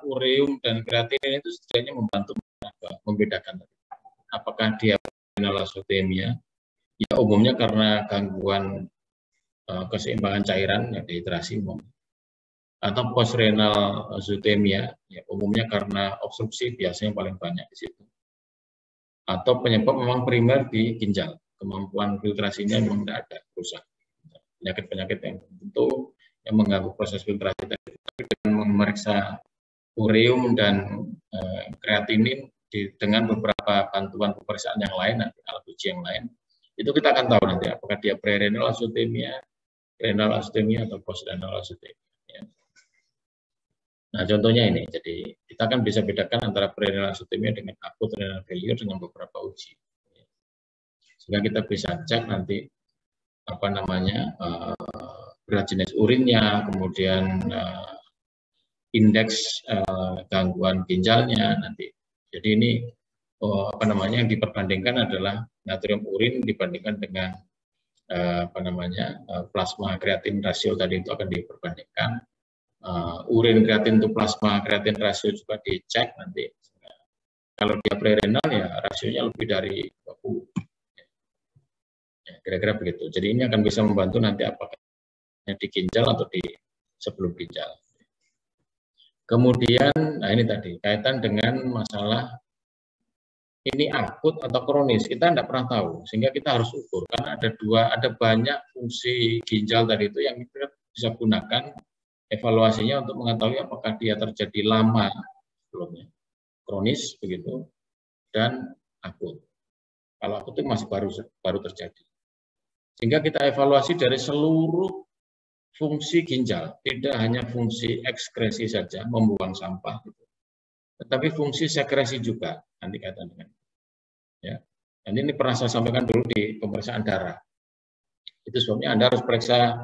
ureum dan kreatinin itu setidaknya membantu membedakan apakah dia renal azotemia. Ya umumnya karena gangguan keseimbangan cairan, ya dehidrasi umum. Atau postrenal azotemia, ya umumnya karena obstruksi, biasanya paling banyak di situ. Atau penyebab memang primer di ginjal, kemampuan filtrasinya memang tidak ada, rusak. Penyakit-penyakit yang tentu yang mengganggu proses filtrasi tadi. Tapi dengan memeriksa ureum dan kreatinin dengan beberapa bantuan pemeriksaan yang lain, nanti alat uji yang lain, itu kita akan tahu nanti apakah dia pre-renal azotemia, renal azotemia atau post-renal azotemia. Ya. Nah, contohnya ini, jadi kita akan bisa bedakan antara pre-renal azotemia dengan acute renal failure dengan beberapa uji. Sehingga kita bisa cek nanti apa namanya berat jenis urinnya, kemudian indeks gangguan ginjalnya nanti. Jadi ini apa namanya yang diperbandingkan adalah natrium urin dibandingkan dengan apa namanya plasma kreatin rasio tadi itu akan diperbandingkan. Urin kreatin itu plasma kreatin rasio juga dicek nanti. Kalau dia pre-renal ya rasionya lebih dari 20. Ya, kira-kira begitu. Jadi ini akan bisa membantu nanti apakah di ginjal atau di sebelum ginjal. Kemudian, nah ini tadi kaitan dengan masalah ini akut atau kronis, kita tidak pernah tahu, sehingga kita harus ukur karena ada banyak fungsi ginjal tadi itu yang kita bisa gunakan evaluasinya untuk mengetahui apakah dia terjadi lama sebelumnya, kronis begitu, dan akut. Kalau akut itu masih baru terjadi, sehingga kita evaluasi dari seluruh fungsi ginjal, tidak hanya fungsi ekskresi saja, membuang sampah, gitu. Tetapi fungsi sekresi juga, nanti kaitan dengan ya. Dan ini pernah saya sampaikan dulu di pemeriksaan darah. Itu sebabnya Anda harus periksa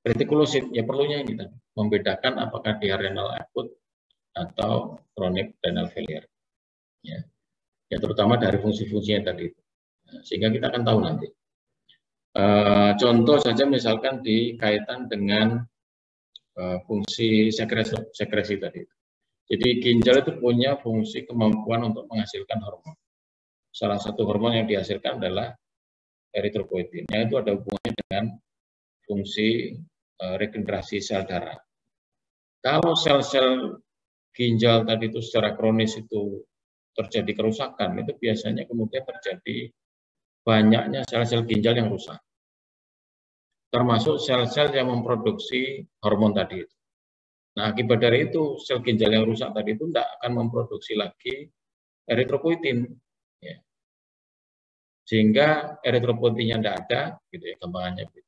retikulosit, ya perlunya ini tadi, membedakan apakah dia renal akut atau chronic renal failure. Ya, terutama dari fungsi-fungsinya tadi. Sehingga kita akan tahu nanti. Contoh saja misalkan dikaitan dengan fungsi sekresi tadi. Jadi ginjal itu punya fungsi kemampuan untuk menghasilkan hormon. Salah satu hormon yang dihasilkan adalah eritropoietin. Itu ada hubungannya dengan fungsi regenerasi sel darah. Kalau sel-sel ginjal tadi itu secara kronis itu terjadi kerusakan, itu biasanya kemudian terjadi banyaknya sel-sel ginjal yang rusak, termasuk sel-sel yang memproduksi hormon tadi itu. Nah, akibat dari itu, sel ginjal yang rusak tadi itu tidak akan memproduksi lagi eritropoietin. Ya. Sehingga eritropoietinnya tidak ada, gitu ya, gampangannya gitu.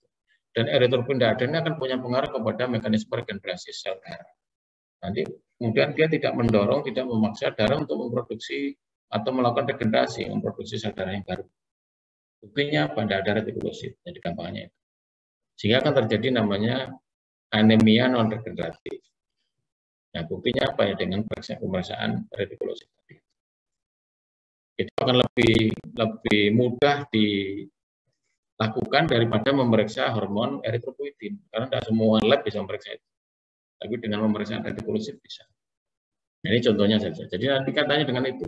Dan eritropoietin tidak ada ini akan punya pengaruh kepada mekanisme regenerasi sel darah. Nanti kemudian dia tidak mendorong, tidak memaksa darah untuk memproduksi atau melakukan regenerasi, memproduksi sel darah yang baru. Buktinya apa? Tidak ada retikulosit, jadi gampangannya itu. Sehingga akan terjadi namanya anemia non regeneratif. Nah, buktinya apa ya? Dengan pemeriksaan retikulosit tadi. Itu akan lebih mudah dilakukan daripada memeriksa hormon eritropoietin, karena tidak semua lab bisa memeriksa itu. Tapi dengan pemeriksaan retikulosit bisa. Nah, ini contohnya saja. Jadi nanti katanya dengan itu,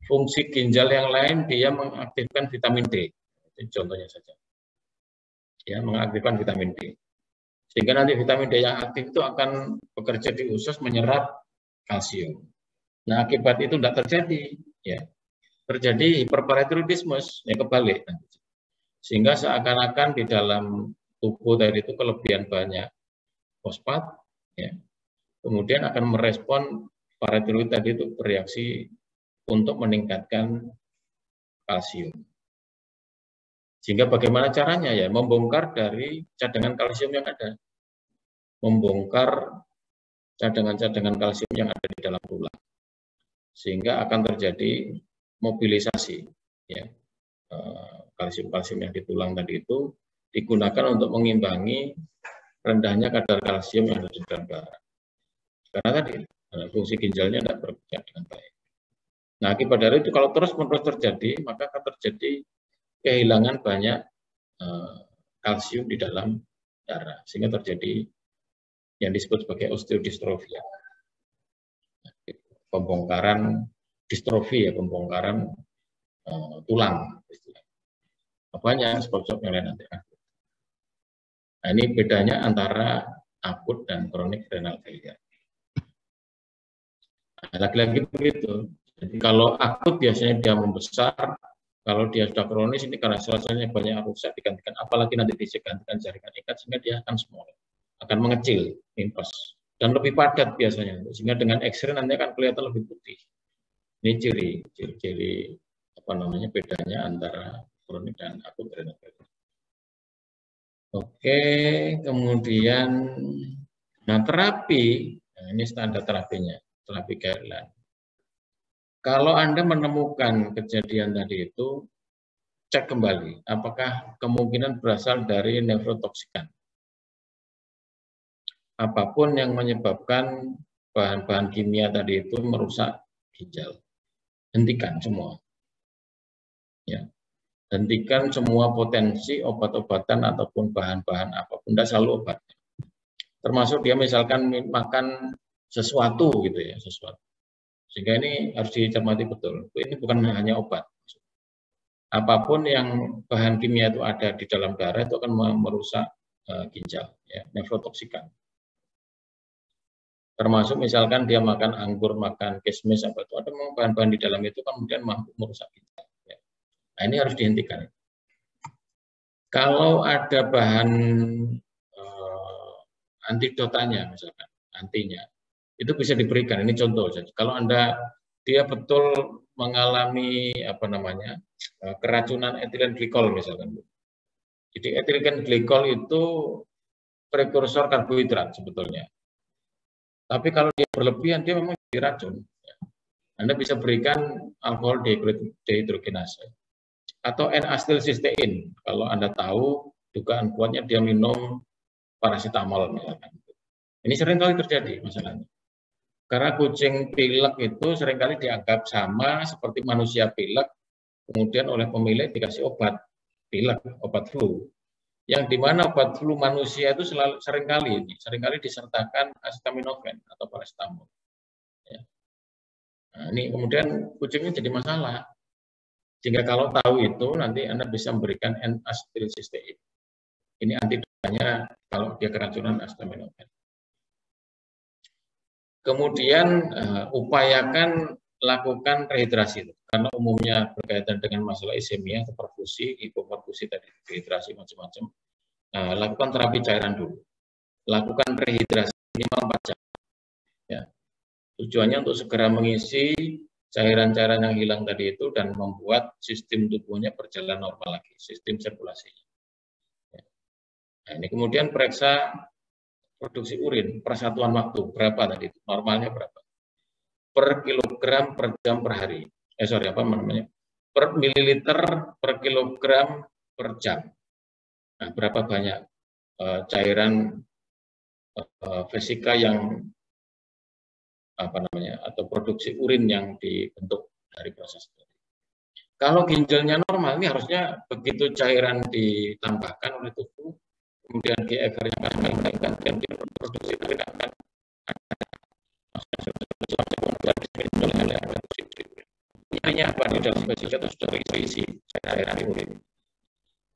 fungsi ginjal yang lain dia mengaktifkan vitamin D. Ini contohnya saja. Ya, mengaktifkan vitamin D. Sehingga nanti vitamin D yang aktif itu akan bekerja di usus menyerap kalsium. Nah, akibat itu tidak terjadi, ya. Terjadi hiperparatiroidisme, ya kebalik. Sehingga seakan-akan di dalam tubuh tadi itu kelebihan banyak fosfat, ya. Kemudian akan merespon paratiroid tadi itu bereaksi untuk meningkatkan kalsium. Sehingga bagaimana caranya ya? Membongkar dari cadangan kalsium yang ada. Membongkar cadangan-cadangan kalsium yang ada di dalam tulang. Sehingga akan terjadi mobilisasi. Ya. Kalsium-kalsium yang di tulang tadi itu digunakan untuk mengimbangi rendahnya kadar kalsium yang ada di dalam darah. Karena tadi fungsi ginjalnya tidak bekerja dengan baik. Nah, akibat dari itu kalau terus-menerus terjadi, maka akan terjadi kehilangan banyak kalsium di dalam darah, sehingga terjadi yang disebut sebagai osteodistrofia. pembongkaran distrofi ya, pembongkaran tulang. Banyak sebab-sebab yang lain nanti. Nah, ini bedanya antara akut dan kronik renal failure. Nah, lagi-lagi begitu. Jadi kalau akut biasanya dia membesar, kalau dia sudah kronis ini karena sel-selnya banyak yang rusak digantikan, apalagi nanti digantikan jaringan ikat sehingga dia akan small, akan mengecil, limpes, dan lebih padat biasanya. Sehingga dengan X-ray nanti akan kelihatan lebih putih. Ini ciri apa namanya bedanya antara kronik dan akut renal failure. Oke, kemudian nah terapi, nah ini standar terapinya, terapi guideline. Kalau Anda menemukan kejadian tadi itu, cek kembali apakah kemungkinan berasal dari nefrotoksikan. Apapun yang menyebabkan bahan-bahan kimia tadi itu merusak ginjal, hentikan semua. Ya. Hentikan semua potensi obat-obatan ataupun bahan-bahan apapun, tidak selalu obat. Termasuk dia misalkan makan sesuatu gitu ya, sesuatu. Sehingga ini harus dicermati betul. Ini bukan hanya obat. Apapun yang bahan kimia itu ada di dalam darah itu akan merusak ginjal, ya, nefrotoksikan. Termasuk misalkan dia makan anggur, makan kismis, apa itu ada bahan-bahan di dalam itu kemudian mampu merusak ginjal. Ya. Nah, ini harus dihentikan. Kalau ada bahan antidotanya, misalkan antinya, itu bisa diberikan. Ini contoh saja. Kalau dia betul mengalami apa namanya keracunan etilen glikol misalkan. Jadi etilen glikol itu prekursor karbohidrat sebetulnya. Tapi kalau dia berlebihan dia memang jadi racun. Anda bisa berikan alkohol dehidrogenase atau N-acetylcysteine. Kalau Anda tahu dugaan kuatnya dia minum paracetamol misalkan. Ini sering kali terjadi masalahnya. Karena kucing pilek itu seringkali dianggap sama seperti manusia pilek, kemudian oleh pemilik dikasih obat pilek, obat flu. Yang dimana obat flu manusia itu seringkali disertakan acetaminophen atau paracetamol. Ya. Nah, ini kemudian kucingnya jadi masalah. Sehingga kalau tahu itu nanti Anda bisa memberikan N-acetylcysteine. Ini antidotanya kalau dia keracunan acetaminophen. Kemudian upayakan lakukan rehidrasi, karena umumnya berkaitan dengan masalah isemia, perfusi, hipoperfusi tadi, dehidrasi macam-macam. Lakukan terapi cairan dulu. Lakukan rehidrasi minimal 4 jam. Ya. Tujuannya untuk segera mengisi cairan-cairan yang hilang tadi itu dan membuat sistem tubuhnya berjalan normal lagi, sistem sirkulasinya. Ya. Nah, ini kemudian periksa produksi urin per satuan waktu berapa tadi, normalnya berapa per kilogram per jam per hari, per mililiter per kilogram per jam. Nah, berapa banyak cairan vesika yang atau produksi urin yang dibentuk dari proses itu. Kalau ginjalnya normal, ini harusnya begitu cairan ditambahkan oleh tubuh, kemudian GFR-nya akan meningkat dan produksi urin akan ini apa di dalam vesika itu sudah terisi cairan urin.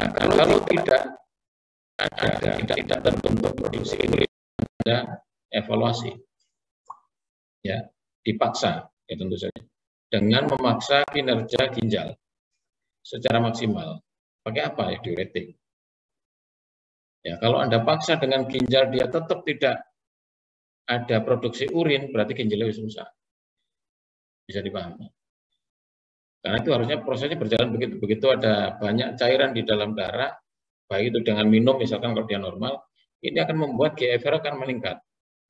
Nah, kalau tidak terbentuk produksi urin, ada evaluasi, ya dipaksa, ya tentu saja, dengan memaksa kinerja ginjal secara maksimal. Pakai apa ya, diuretik. Ya, kalau Anda paksa dengan ginjal dia tetap tidak ada produksi urin, berarti ginjalnya susah. Bisa dipahami. Karena itu harusnya prosesnya berjalan begitu. Begitu ada banyak cairan di dalam darah, baik itu dengan minum, misalkan kalau dia normal, ini akan membuat GFR akan meningkat.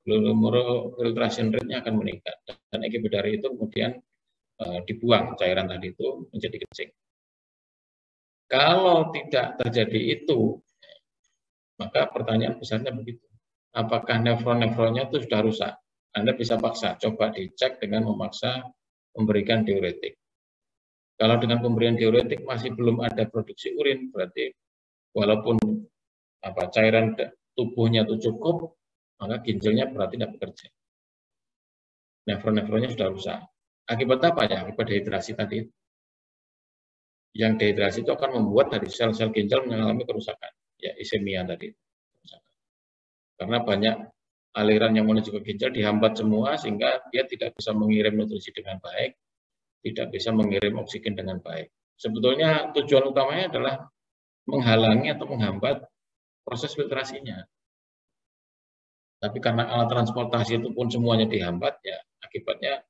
Glomerular filtration rate-nya akan meningkat. Dan akibat dari itu kemudian dibuang cairan tadi itu menjadi kencing. Kalau tidak terjadi itu, maka pertanyaan besarnya begitu. Apakah nefron-nefronnya itu sudah rusak? Anda bisa paksa, coba dicek dengan memaksa memberikan diuretik. Kalau dengan pemberian diuretik masih belum ada produksi urin, berarti walaupun cairan tubuhnya itu cukup, maka ginjalnya berarti tidak bekerja. nefron-nefronnya sudah rusak. Akibat apa ya? Akibat dehidrasi tadi. Yang dehidrasi itu akan membuat dari sel-sel ginjal mengalami kerusakan, ya isemia tadi. Karena banyak aliran yang menuju ke ginjal dihambat semua sehingga dia tidak bisa mengirim nutrisi dengan baik, tidak bisa mengirim oksigen dengan baik. Sebetulnya tujuan utamanya adalah menghalangi atau menghambat proses filtrasinya. Tapi karena alat transportasi itu pun semuanya dihambat, ya akibatnya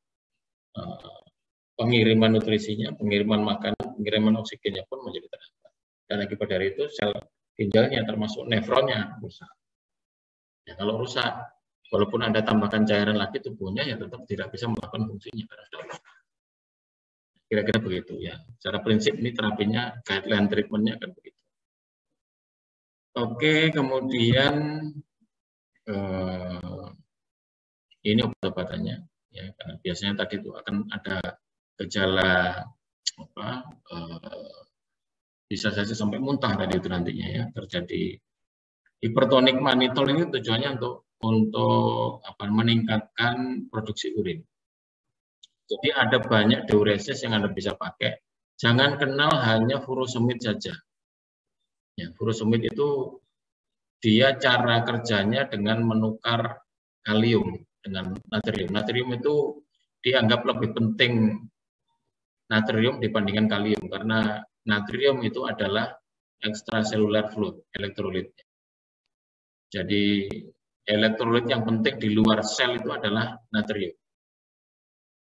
pengiriman nutrisinya, pengiriman makanan, pengiriman oksigennya pun menjadi terhambat. Dan akibat dari itu sel ginjalnya termasuk nefronnya rusak. Ya, kalau rusak, walaupun Anda tambahkan cairan lagi tubuhnya, ya tetap tidak bisa melakukan fungsinya karena sudah rusak. Kira-kira begitu ya. Secara prinsip ini terapinya, guideline treatmentnya akan begitu. Oke, kemudian ini obat-obatannya, ya, karena biasanya tadi itu akan ada gejala bisa saja sampai muntah tadi itu nantinya ya, terjadi hipertonik manitol. Ini tujuannya untuk meningkatkan produksi urin. Jadi ada banyak diuresis yang Anda bisa pakai. Jangan kenal hanya furosemid saja. Ya, furosemid itu dia cara kerjanya dengan menukar kalium dengan natrium. Natrium itu dianggap lebih penting natrium dibandingkan kalium karena natrium itu adalah extracellular fluid, elektrolit. Jadi elektrolit yang penting di luar sel itu adalah natrium.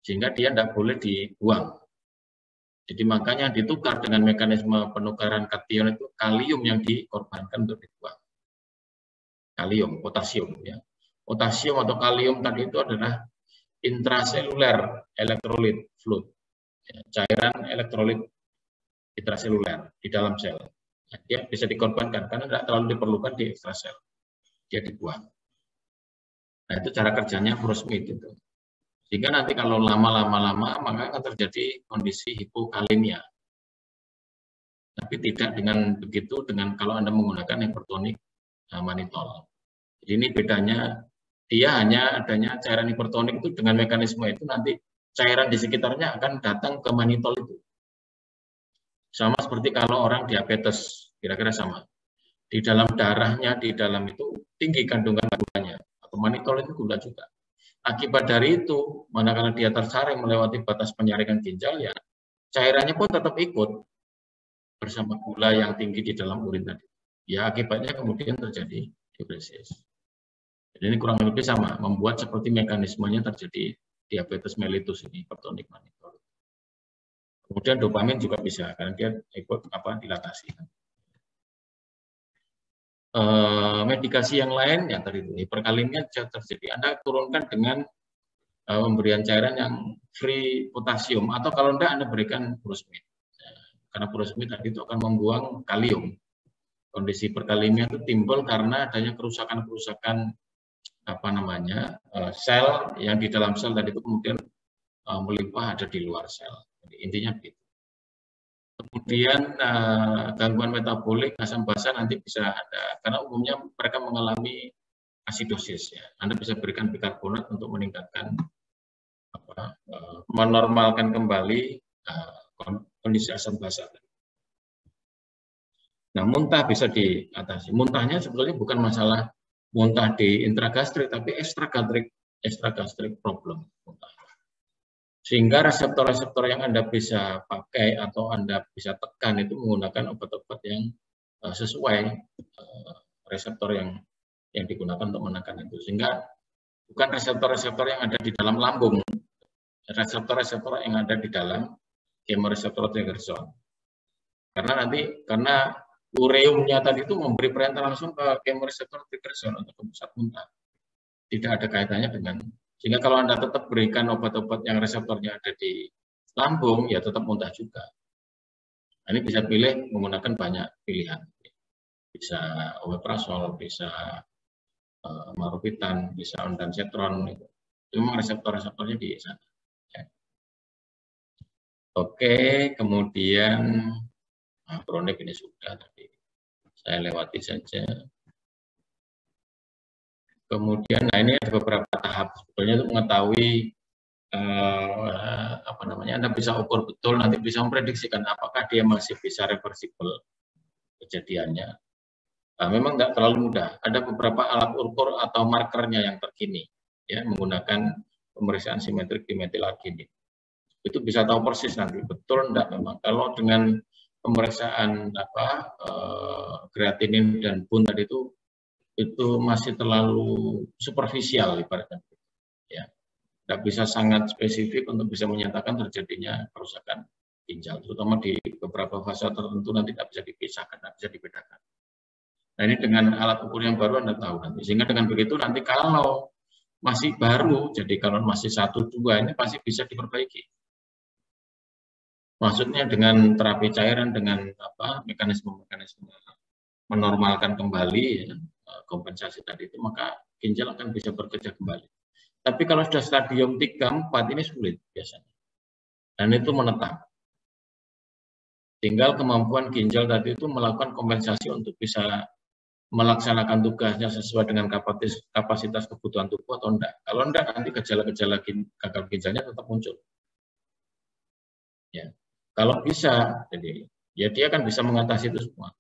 Sehingga dia tidak boleh dibuang. Jadi makanya ditukar dengan mekanisme penukaran kation itu kalium yang dikorbankan untuk dibuang. Kalium, potasium ya. Potasium atau kalium tadi itu adalah intraseluler elektrolit fluid. Ya, cairan elektrolit intraseluler di dalam sel. Nah, dia bisa dikorbankan karena tidak terlalu diperlukan di ekstrasel. Dia dibuang. Nah, itu cara kerjanya furosemid itu. Sehingga nanti kalau lama-lama maka akan terjadi kondisi hipokalemia. Tapi tidak dengan begitu dengan kalau Anda menggunakan hipertonik manitol. Jadi ini bedanya, dia hanya adanya cairan hipertonik itu dengan mekanisme itu nanti cairan di sekitarnya akan datang ke manitol itu. Sama seperti kalau orang diabetes, kira-kira sama. Di dalam darahnya, di dalam itu tinggi kandungan gulanya, atau manitol itu gula juga. Akibat dari itu, manakala dia tersaring melewati batas penyaringan ginjal, ya cairannya pun tetap ikut bersama gula yang tinggi di dalam urin tadi. Ya akibatnya kemudian terjadi diuresis. Jadi ini kurang lebih sama, membuat seperti mekanismenya terjadi diabetes mellitus ini, hipertonik manitol. Kemudian dopamin juga bisa, karena dia ikut dilatasi. Medikasi yang lain yang tadi itu hiperkalemia terjadi. Anda turunkan dengan pemberian cairan yang free potasium atau kalau tidak Anda berikan furosemid. Karena furosemid tadi itu akan membuang kalium. Kondisi hiperkalemia itu timbul karena adanya kerusakan-kerusakan sel yang di dalam sel tadi itu kemudian melimpah ada di luar sel. Jadi intinya begitu. Kemudian gangguan metabolik asam basa nanti bisa ada karena umumnya mereka mengalami asidosis ya. Anda bisa berikan bikarbonat untuk meningkatkan menormalkan kembali kondisi asam basa. Nah, muntah bisa diatasi. Muntahnya sebetulnya bukan masalah muntah di intragastrik tapi extragastric problem. Sehingga reseptor-reseptor yang Anda bisa pakai atau Anda bisa tekan itu menggunakan obat-obat yang sesuai reseptor yang digunakan untuk menekan itu. Sehingga bukan reseptor-reseptor yang ada di dalam lambung, reseptor-reseptor yang ada di dalam kemoreseptor triggerson. Karena ureumnya tadi itu memberi perintah langsung ke kemoreseptor triggerson untuk ke pusat muntah. Tidak ada kaitannya dengan. Sehingga kalau Anda tetap berikan obat-obat yang reseptornya ada di lambung, ya tetap muntah juga. Nah, ini bisa pilih menggunakan banyak pilihan. Bisa omeprazol, bisa maropitan, bisa ondansetron. Itu memang reseptor-reseptornya di sana. Ya. Oke, kemudian kronik ini sudah tadi. Saya lewati saja. Kemudian, nah ini ada beberapa tahap sebetulnya untuk mengetahui apa namanya, Anda bisa ukur betul, nanti bisa memprediksikan apakah dia masih bisa reversible kejadiannya. Nah, memang nggak terlalu mudah. Ada beberapa alat ukur atau markernya yang terkini, ya, menggunakan pemeriksaan simetrik dimetilarginin. Itu bisa tahu persis nanti betul enggak memang. Kalau dengan pemeriksaan kreatinin dan bun tadi itu masih terlalu superficial ibaratnya, ya. Nggak bisa sangat spesifik untuk bisa menyatakan terjadinya kerusakan ginjal, terutama di beberapa fase tertentu nanti tidak bisa dipisahkan, tidak bisa dibedakan. Nah, ini dengan alat ukur yang baru Anda tahu nanti. Sehingga dengan begitu nanti kalau masih baru, jadi kalau masih 1-2 ini pasti bisa diperbaiki. Maksudnya dengan terapi cairan, dengan mekanisme-mekanisme menormalkan kembali, ya, kompensasi tadi itu, maka ginjal akan bisa bekerja kembali. Tapi kalau sudah stadium 3-4 ini sulit biasanya. Dan itu menetap. Tinggal kemampuan ginjal tadi itu melakukan kompensasi untuk bisa melaksanakan tugasnya sesuai dengan kapasitas kebutuhan tubuh atau enggak. Kalau enggak, nanti gejala-gejala gagal ginjalnya tetap muncul. Ya. Kalau bisa, jadi ya dia kan bisa mengatasi itu semua.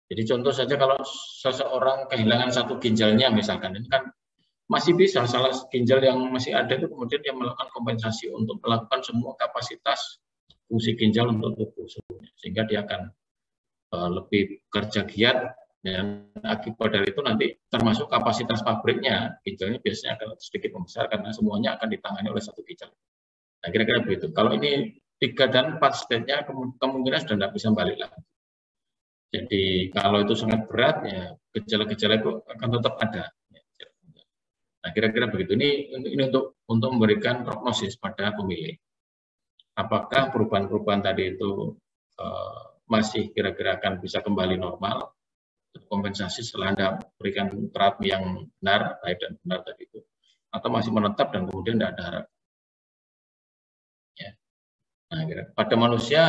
Jadi contoh saja kalau seseorang kehilangan satu ginjalnya misalkan, ini kan masih bisa salah ginjal yang masih ada itu kemudian dia melakukan kompensasi untuk melakukan semua kapasitas fungsi ginjal untuk tubuh seluruhnya, sehingga dia akan lebih kerja giat. Dan akibat dari itu nanti termasuk kapasitas pabriknya, ginjalnya biasanya akan sedikit membesar karena semuanya akan ditangani oleh satu ginjal. Nah, kira-kira begitu. Kalau ini 3 dan 4 stage-nya kemungkinan sudah tidak bisa balik lagi. Jadi kalau itu sangat berat, ya gejala-gejala itu akan tetap ada. Nah, kira-kira begitu. Ini untuk memberikan prognosis pada pemilih. Apakah perubahan-perubahan tadi itu masih kira-kira akan bisa kembali normal, kompensasi setelah Anda berikan terapi yang benar, baik dan benar tadi itu, atau masih menetap dan kemudian tidak ada harapan. Ya. Nah, pada manusia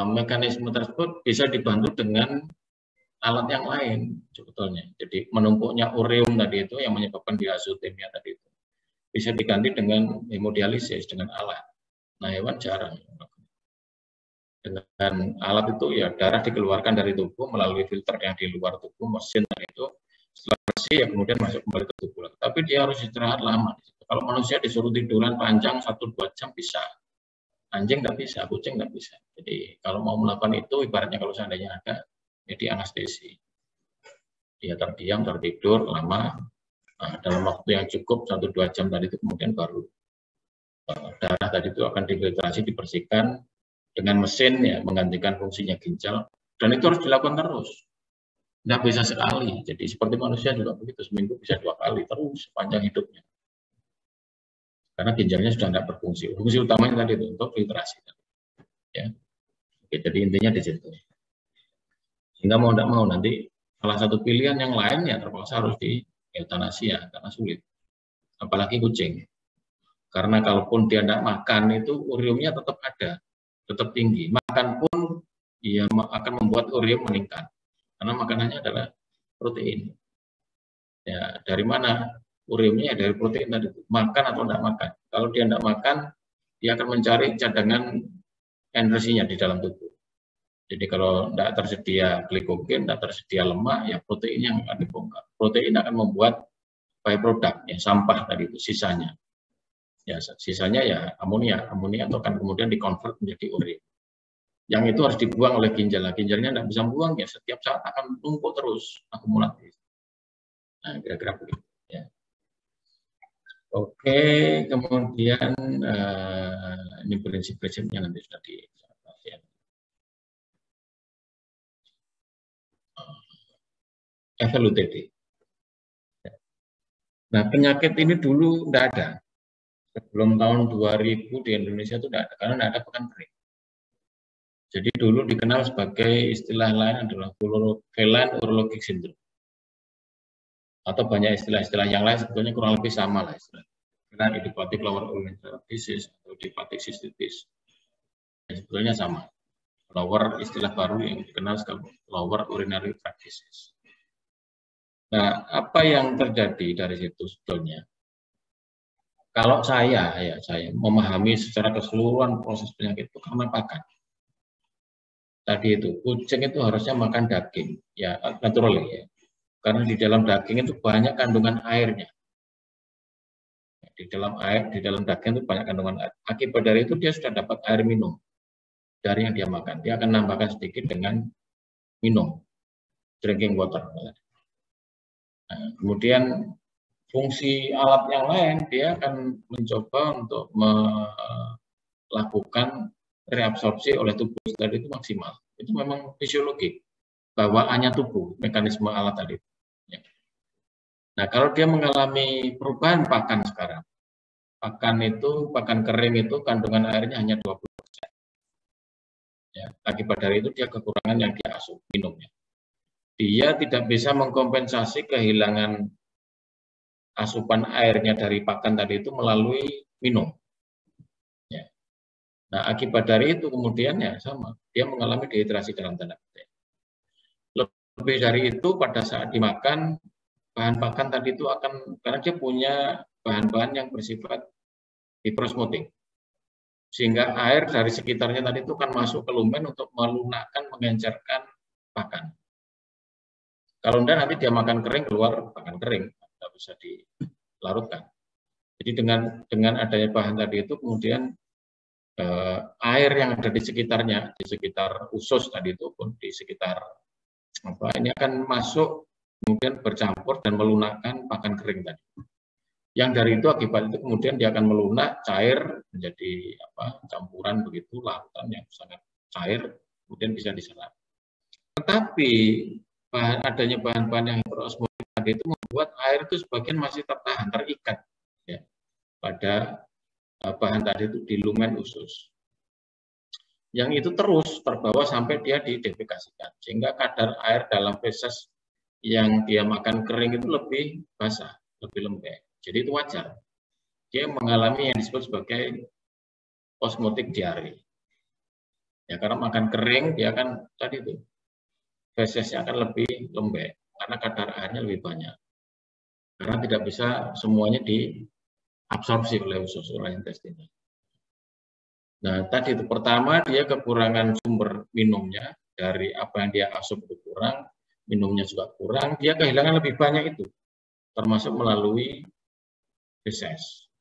mekanisme tersebut bisa dibantu dengan alat yang lain sebetulnya. Jadi menumpuknya ureum tadi itu yang menyebabkan diazotemia tadi itu bisa diganti dengan hemodialisis dengan alat. Nah, hewan jarang. Dengan alat itu ya darah dikeluarkan dari tubuh melalui filter yang di luar tubuh, mesin itu setelah bersih ya kemudian masuk kembali ke tubuh. Tapi dia harus istirahat lama. Kalau manusia disuruh tiduran panjang 1-2 jam bisa, anjing nggak bisa, kucing nggak bisa. Jadi kalau mau melakukan itu ibaratnya kalau seandainya ada, jadi anestesi. Dia terdiam, tertidur lama, dalam waktu yang cukup 1-2 jam tadi itu kemudian baru darah tadi itu akan difiltrasi, dibersihkan dengan mesin ya menggantikan fungsinya ginjal, dan itu harus dilakukan terus, nggak bisa sekali. Jadi seperti manusia juga begitu, seminggu bisa 2 kali terus sepanjang hidupnya, karena ginjalnya sudah nggak berfungsi. Fungsi utamanya tadi itu untuk filtrasi, ya. Oke, jadi intinya di situ. Sehingga mau nggak mau nanti salah satu pilihan yang lain ya terpaksa harus di eutanasia karena sulit, apalagi kucing. Karena kalaupun dia tidak makan itu ureumnya tetap ada, tetap tinggi. Makan pun dia akan membuat ureum meningkat karena makanannya adalah protein. Ya, dari mana ureumnya? Ya dari protein tadi. Makan atau tidak makan. Kalau dia tidak makan, dia akan mencari cadangan energinya di dalam tubuh. Jadi kalau tidak tersedia glikogen, tidak tersedia lemak, ya protein yang akan dibongkar. Protein akan membuat byproduct, ya sampah tadi itu sisanya. Ya sisanya ya amonia itu akan kemudian dikonvert menjadi urea. Yang itu harus dibuang oleh ginjal. Ginjalnya tidak bisa buang, ya setiap saat akan tumpuk terus akumulatif. Nah, kira-kira begitu. Ya. Oke, kemudian ini prinsip-prinsipnya nanti sudah di ya. FLUTD. Nah, penyakit ini dulu tidak ada. Sebelum tahun 2000 di Indonesia itu tidak ada, karena tidak ada pekan kering. Jadi dulu dikenal sebagai istilah lain adalah feline urologic syndrome. Atau banyak istilah-istilah yang lain sebetulnya kurang lebih sama lah istilahnya. Karena idiopathic lower urinary disease atau idiopathic cystitis. Sebetulnya sama. Lower istilah baru yang dikenal sebagai lower urinary tract disease. Nah, apa yang terjadi dari situ sebetulnya? Kalau saya memahami secara keseluruhan proses penyakit itu karena pakan. Tadi itu kucing itu harusnya makan daging, ya naturally ya. Karena di dalam daging itu banyak kandungan airnya. Di dalam daging itu banyak kandungan air. Akibat dari itu dia sudah dapat air minum dari yang dia makan. Dia akan nambahkan sedikit dengan minum, drinking water. Nah, kemudian fungsi alat yang lain dia akan mencoba untuk melakukan reabsorpsi oleh tubuh tadi itu maksimal. Itu memang fisiologi bawaannya tubuh, mekanisme alat tadi. Ya. Nah, kalau dia mengalami perubahan pakan sekarang, pakan kering itu kandungan airnya hanya 20%. Ya, akibat dari itu dia kekurangan yang dia asup minumnya. Dia tidak bisa mengkompensasi kehilangan asupan airnya dari pakan tadi itu melalui minum. Ya. Nah, akibat dari itu kemudian ya sama, dia mengalami dehidrasi dalam tanda kutip. Lebih dari itu pada saat dimakan, bahan pakan tadi itu akan, karena dia punya bahan-bahan yang bersifat hiperosmotik. Sehingga air dari sekitarnya tadi itu akan masuk ke lumen untuk melunakkan, mengencerkan pakan. Kalau enggak nanti dia makan kering, keluar pakan kering, tidak bisa dilarutkan. Jadi dengan adanya bahan tadi itu kemudian air yang ada di sekitarnya, di sekitar usus tadi itu pun di sekitar apa ini akan masuk kemudian bercampur dan melunakkan pakan kering tadi. Yang dari itu akibat itu kemudian dia akan melunak, cair menjadi campuran begitu larutan yang sangat cair, kemudian bisa diserap. Tetapi adanya bahan-bahan yang hiperosmotik tadi itu membuat air itu sebagian masih tertahan, terikat ya, pada bahan tadi itu di lumen usus. Yang itu terus terbawa sampai dia didefekasikan, sehingga kadar air dalam feses yang dia makan kering itu lebih basah, lebih lembek. Jadi itu wajar. Dia mengalami yang disebut sebagai osmotic diare. Ya, karena makan kering dia akan tadi itu fesesnya akan lebih lembek karena kadar airnya lebih banyak. Karena tidak bisa semuanya diabsorpsi oleh usus, oleh intestin. Nah, tadi itu pertama dia kekurangan sumber minumnya, dari apa yang dia asup itu kurang, minumnya juga kurang, dia kehilangan lebih banyak itu, termasuk melalui feses.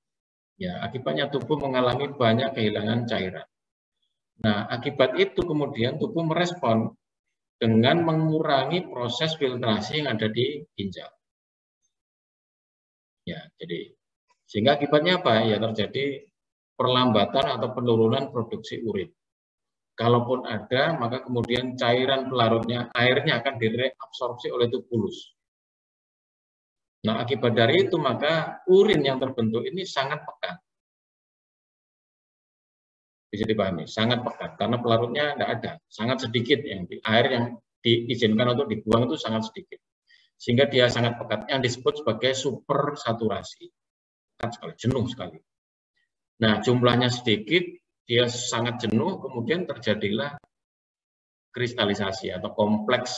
Ya, akibatnya tubuh mengalami banyak kehilangan cairan. Nah, akibat itu kemudian tubuh merespon dengan mengurangi proses filtrasi yang ada di ginjal. Ya, jadi sehingga akibatnya apa? Ya terjadi perlambatan atau penurunan produksi urin. Kalaupun ada, maka kemudian cairan pelarutnya, airnya akan direabsorpsi oleh tubulus. Nah, akibat dari itu, maka urin yang terbentuk ini sangat pekat. Bisa dipahami, sangat pekat. Karena pelarutnya tidak ada, sangat sedikit. Air yang diizinkan untuk dibuang itu sangat sedikit. Sehingga dia sangat pekat, yang disebut sebagai supersaturasi. Pekat sekali, jenuh sekali. Nah, jumlahnya sedikit, dia sangat jenuh, kemudian terjadilah kristalisasi atau kompleks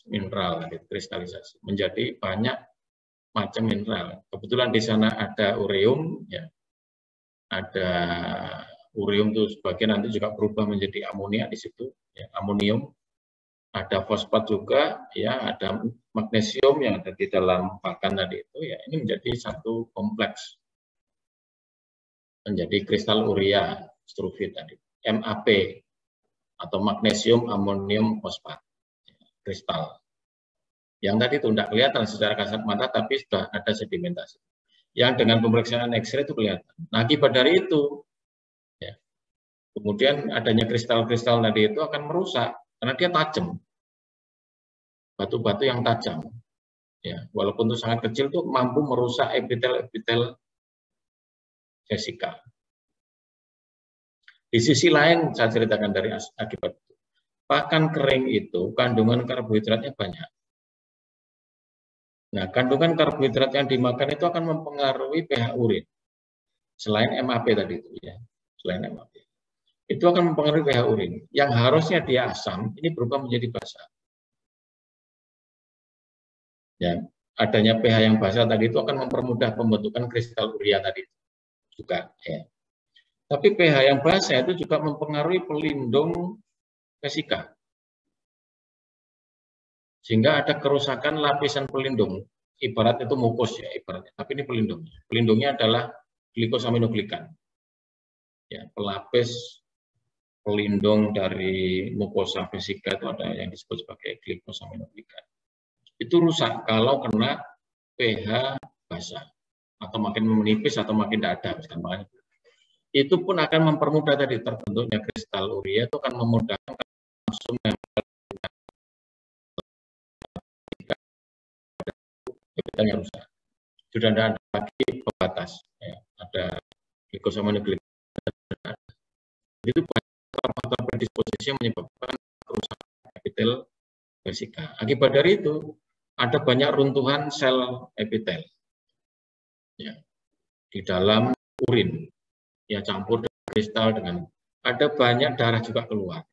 mineral, kristalisasi menjadi banyak macam mineral. Kebetulan di sana ada ureum, ya, ada ureum itu sebagian nanti juga berubah menjadi amonia di situ, ya, amonium. Ada fosfat juga, ya, ada magnesium yang ada di dalam pakan tadi itu, ya, ini menjadi satu kompleks, menjadi kristal urea struvit tadi, MAP atau magnesium amonium fosfat, kristal. Yang tadi itu tidak kelihatan secara kasat mata, tapi sudah ada sedimentasi. Yang dengan pemeriksaan X-ray itu kelihatan. Nah, akibat dari itu, ya, kemudian adanya kristal-kristal tadi itu akan merusak karena dia tajam, batu-batu yang tajam. Ya, walaupun itu sangat kecil itu mampu merusak epitel-epitel vesika. Di sisi lain saya ceritakan dari akibat itu. Pakan kering itu kandungan karbohidratnya banyak. Nah, kandungan karbohidrat yang dimakan itu akan mempengaruhi pH urin. Selain MAP tadi itu ya, selain MAP. Itu akan mempengaruhi pH urin. Yang harusnya dia asam, ini berubah menjadi basa. Ya, adanya pH yang basa tadi itu akan mempermudah pembentukan kristal urea tadi. juga ya. Tapi pH yang basah itu juga mempengaruhi pelindung vesika. Sehingga ada kerusakan lapisan pelindung. Ibarat itu mukus ya ibaratnya. Tapi ini pelindung. Pelindungnya adalah glikosaminoglikan. Ya, pelapis pelindung dari mukosa vesika itu ada yang disebut sebagai glikosaminoglikan. Itu rusak kalau kena pH basah atau makin menipis atau makin tidak ada. Misalnya. Itu pun akan mempermudah tadi terbentuknya kristal urea, itu akan memudahkan langsung yang rusak. Sudah tidak ada lagi pembatas, ya. Ada glikosaminoglikan. Itu faktor predisposisi yang menyebabkan kerusakan epitel vesika. Akibat dari itu ada banyak runtuhan sel epitel, ya, di dalam urin. Ya campur dengan kristal dengan ada banyak darah juga keluar.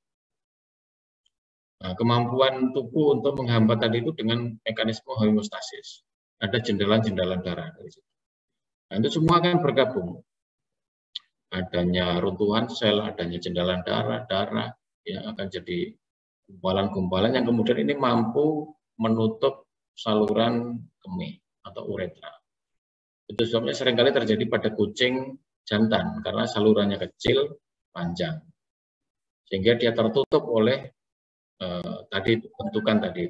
Nah, kemampuan tubuh untuk menghambat tadi itu dengan mekanisme homeostasis. Ada jendelan-jendelan darah dari situ. Nah, itu semua akan bergabung. Adanya runtuhan sel, adanya jendelan darah yang akan jadi gumpalan-gumpalan yang kemudian ini mampu menutup saluran kemih atau uretra. Itu sebabnya seringkali terjadi pada kucing jantan karena salurannya kecil, panjang, sehingga dia tertutup oleh tadi bentukan tadi,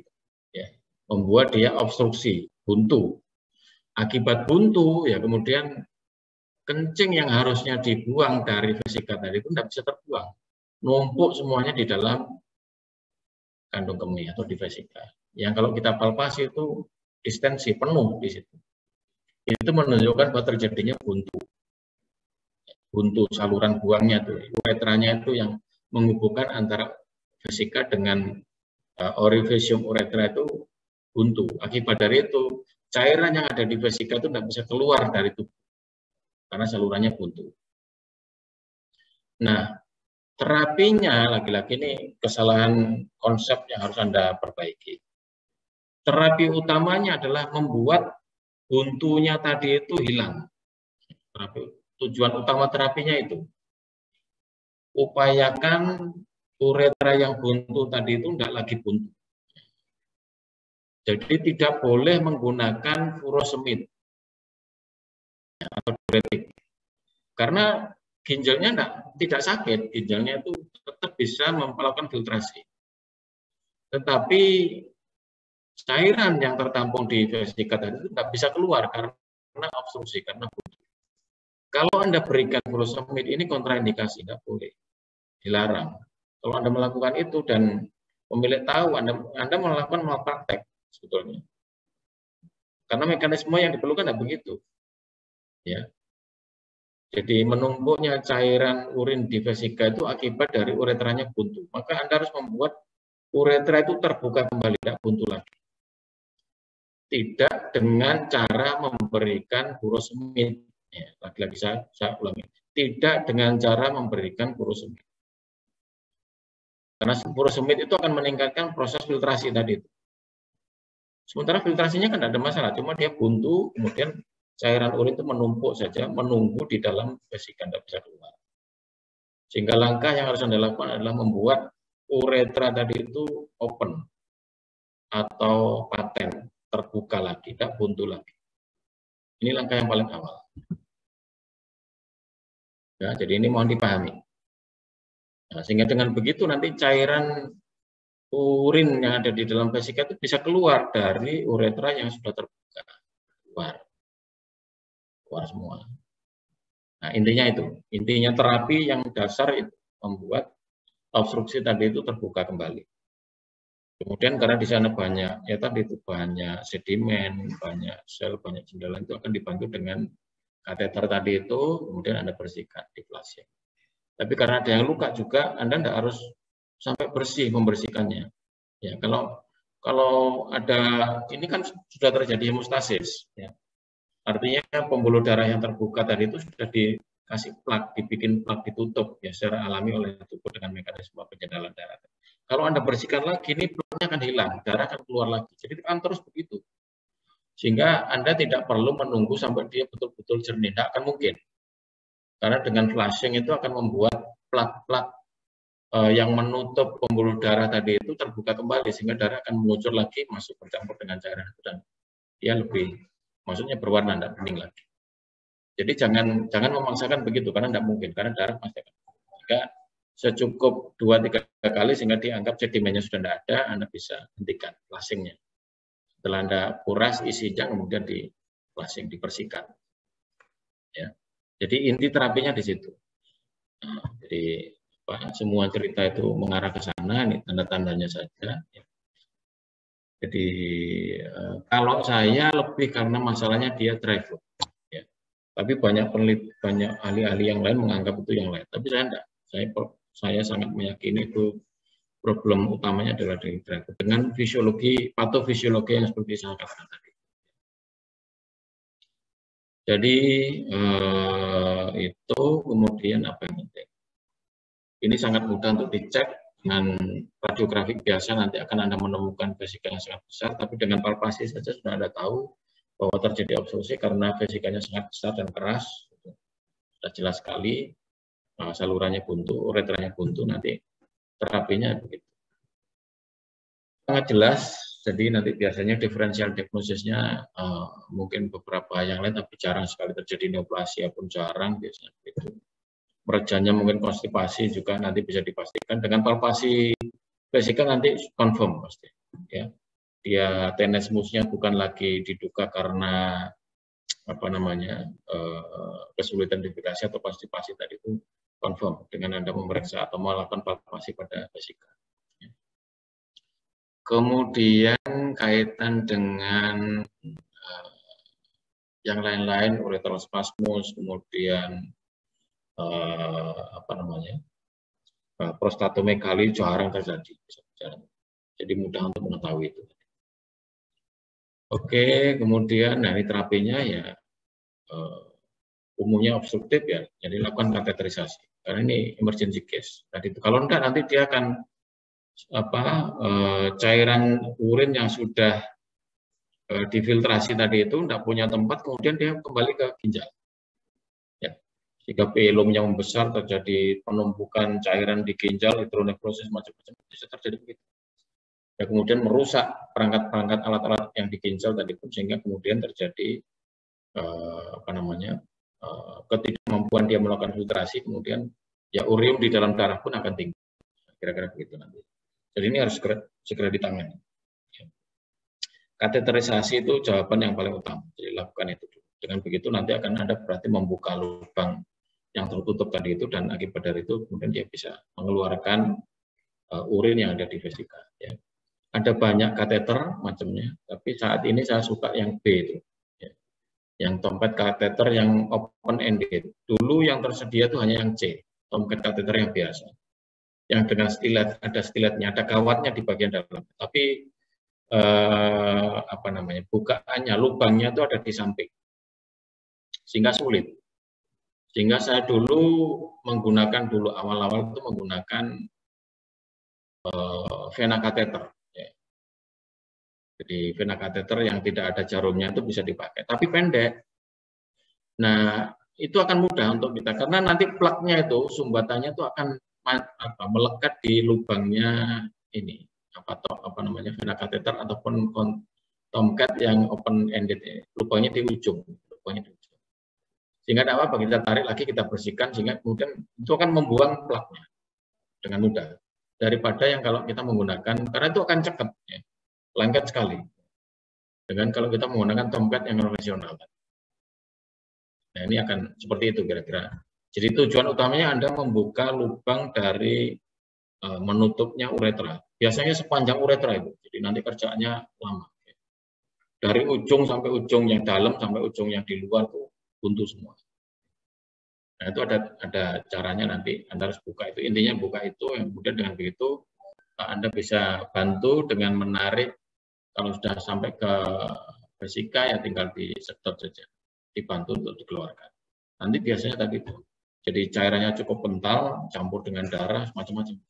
ya, membuat dia obstruksi, buntu. Akibat buntu, ya kemudian kencing yang harusnya dibuang dari vesika tadi itu tidak bisa terbuang, numpuk semuanya di dalam kandung kemih atau di vesika. Yang kalau kita palpasi itu distensi penuh di situ. Itu menunjukkan bahwa terjadinya buntu. Buntu saluran buangnya itu, uretranya itu yang menghubungkan antara vesika dengan orifisium uretra itu buntu. Akibat dari itu, cairan yang ada di vesika itu tidak bisa keluar dari tubuh karena salurannya buntu. Nah, terapinya lagi-lagi ini kesalahan konsep yang harus Anda perbaiki. Terapi utamanya adalah membuat buntunya tadi itu hilang. Tujuan utama terapinya itu upayakan uretra yang buntu tadi itu tidak lagi buntu. Jadi tidak boleh menggunakan furosemid atau diuretik. Karena ginjalnya tidak sakit, ginjalnya itu tetap bisa melakukan filtrasi. Tetapi cairan yang tertampung di vesika tadi itu tidak bisa keluar karena obstruksi, karena buntu. Kalau Anda berikan furosemid ini kontraindikasi, tidak boleh, dilarang. Kalau Anda melakukan itu dan pemilik tahu Anda melakukan malpraktek sebetulnya. Karena mekanisme yang diperlukan tidak begitu. Ya. Jadi menumpuknya cairan urin di vesika itu akibat dari uretranya buntu. Maka Anda harus membuat uretra itu terbuka kembali, tidak buntu lagi. Tidak dengan cara memberikan furosemid. Ya, lagi-lagi saya ulangi. Tidak dengan cara memberikan furosemid. Karena furosemid itu akan meningkatkan proses filtrasi tadi. Sementara filtrasinya kan tidak ada masalah, cuma dia buntu, kemudian cairan urin itu menumpuk saja, menunggu di dalam vesika, tidak bisa keluar. Sehingga langkah yang harus Anda lakukan adalah membuat uretra tadi itu open atau paten, terbuka lagi, tidak buntu lagi. Ini langkah yang paling awal. Ya, jadi ini mohon dipahami. Nah, sehingga dengan begitu nanti cairan urin yang ada di dalam vesika itu bisa keluar dari uretra yang sudah terbuka. Keluar semua. Nah, intinya itu. Intinya terapi yang dasar itu membuat obstruksi tadi itu terbuka kembali. Kemudian karena di sana banyak, ya tadi itu banyak sedimen, banyak sel, banyak jendelan, itu akan dibantu dengan kateter tadi itu, kemudian Anda bersihkan di flushing. Tapi karena ada yang luka juga, Anda tidak harus sampai bersih membersihkannya. Ya, kalau ada ini kan sudah terjadi hemostasis, ya. Artinya pembuluh darah yang terbuka tadi itu sudah dikasih plak, dibikin plak, ditutup ya secara alami oleh tubuh dengan mekanisme penjendalan darah. Kalau Anda bersihkan lagi, ini plaknya akan hilang, darah akan keluar lagi. Jadi akan terus begitu. Sehingga Anda tidak perlu menunggu sampai dia betul-betul jernih, tidak akan mungkin. Karena dengan flushing itu akan membuat plak-plak yang menutup pembuluh darah tadi itu terbuka kembali, sehingga darah akan mengucur lagi, masuk bercampur dengan cairan itu, dan dia lebih, maksudnya berwarna, tidak bening lagi. Jadi jangan memaksakan begitu, karena tidak mungkin, karena darah pasti akan. Jika secukup 2-3 kali sehingga dianggap sedimennya sudah tidak ada, Anda bisa hentikan flushingnya. Setelah Anda kuras isinya, kemudian di flushing, dibersihkan. Ya. Jadi inti terapinya di situ. Nah, jadi semua cerita itu mengarah ke sana, ini tanda-tandanya saja. Jadi kalau saya lebih karena masalahnya dia dry food, ya. Tapi banyak ahli-ahli yang lain menganggap itu yang lain. Tapi saya enggak. Saya sangat meyakini itu problem utamanya adalah dari dry food dengan fisiologi, patofisiologi yang seperti saya katakan tadi. Jadi itu kemudian apa yang penting? Ini sangat mudah untuk dicek dengan radiografik biasa, nanti akan Anda menemukan vesika yang sangat besar, tapi dengan palpasi saja sudah Anda tahu bahwa terjadi obstruksi karena vesikanya sangat besar dan keras, sudah jelas sekali, salurannya buntu, uretranya buntu, nanti terapinya begitu. Sangat jelas, jadi nanti biasanya diferensial diagnosisnya mungkin beberapa yang lain, tapi jarang sekali terjadi neoplasia pun jarang biasanya begitu. Merejanya mungkin konstipasi juga nanti bisa dipastikan dengan palpasi vesika, nanti confirm pasti, ya. Dia tenesmusnya bukan lagi diduga karena apa namanya kesulitan defekasi atau konstipasi tadi, itu confirm dengan Anda memeriksa atau melakukan palpasi pada vesika. Kemudian kaitan dengan yang lain-lain, ureteral spasmus, kemudian apa namanya, prostatomegali jarang terjadi, jadi mudah untuk mengetahui itu. Oke, kemudian ini terapinya ya umumnya obstruktif, ya, jadi lakukan kateterisasi karena ini emergency case. Tadi itu kalau enggak nanti dia akan cairan urin yang sudah difiltrasi tadi itu enggak punya tempat, kemudian dia kembali ke ginjal. Jika pilumnya membesar, terjadi penumpukan cairan di ginjal, hidronefrosis, macam-macam, bisa terjadi begitu. Ya, kemudian merusak perangkat-perangkat alat-alat yang di ginjal tadi pun, sehingga kemudian terjadi ketidakmampuan dia melakukan filtrasi, kemudian ya urium di dalam darah pun akan tinggi. Kira-kira begitu nanti. Jadi ini harus segera ditangani. Kateterisasi itu jawaban yang paling utama. Jadi lakukan itu. Dengan begitu nanti akan ada berarti membuka lubang yang tertutup tadi itu, dan akibat dari itu kemudian dia bisa mengeluarkan urin yang ada di vesika. Ya. Ada banyak kateter macamnya, tapi saat ini saya suka yang B itu, ya. Yang tompet kateter yang open ended. Dulu yang tersedia itu hanya yang C, tompet kateter yang biasa, yang dengan stilet, ada stiletnya, ada kawatnya di bagian dalam, tapi apa namanya, bukaannya, lubangnya itu ada di samping, sehingga sulit. Sehingga saya dulu menggunakan, awal-awal itu menggunakan vena kateter. Ya. Jadi vena kateter yang tidak ada jarumnya itu bisa dipakai, tapi pendek. Nah, itu akan mudah untuk kita, karena nanti plaknya itu, sumbatannya itu akan melekat di lubangnya ini, apa namanya, vena kateter ataupun tomcat yang open ended, lubangnya di ujung, sehingga tidak apa-apa, kita tarik lagi, kita bersihkan, sehingga kemudian itu akan membuang plaknya dengan mudah, daripada yang kalau kita menggunakan, karena itu akan cekat, ya, lengket sekali dengan kalau kita menggunakan tomcat yang konvensional. Nah, ini akan seperti itu kira-kira. Jadi tujuan utamanya Anda membuka lubang dari menutupnya uretra, biasanya sepanjang uretra itu, jadi nanti kerjaannya lama, dari ujung sampai ujung yang dalam sampai ujung yang di luar tuh buntu semua. Nah, itu ada caranya, nanti Anda harus buka itu, intinya buka itu, yang kemudian dengan begitu Anda bisa bantu dengan menarik, kalau sudah sampai ke vesika ya tinggal disedot saja, dibantu untuk dikeluarkan. Nanti biasanya tadi itu, jadi cairannya cukup kental, campur dengan darah, macam-macam.